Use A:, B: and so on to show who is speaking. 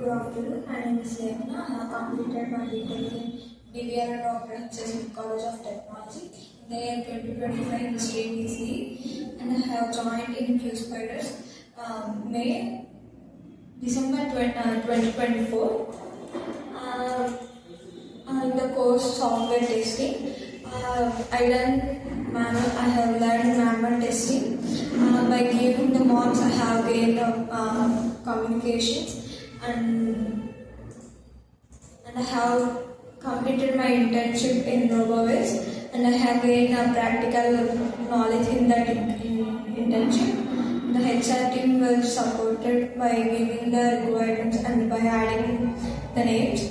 A: good afternoon. My name is B.LEKHANA. I have completed my B.TECH in BBR and Operations College of Technology in the year 2025 in the stream easily, and I have joined in Qspiders December 2024. In the course software testing, I have learned manual testing. By giving the marks, I have gained communications and I have completed my internship in ENDEAVOURS, and I have gained practical knowledge in that internship. The HR team was supported by giving the requirements and by adding the names.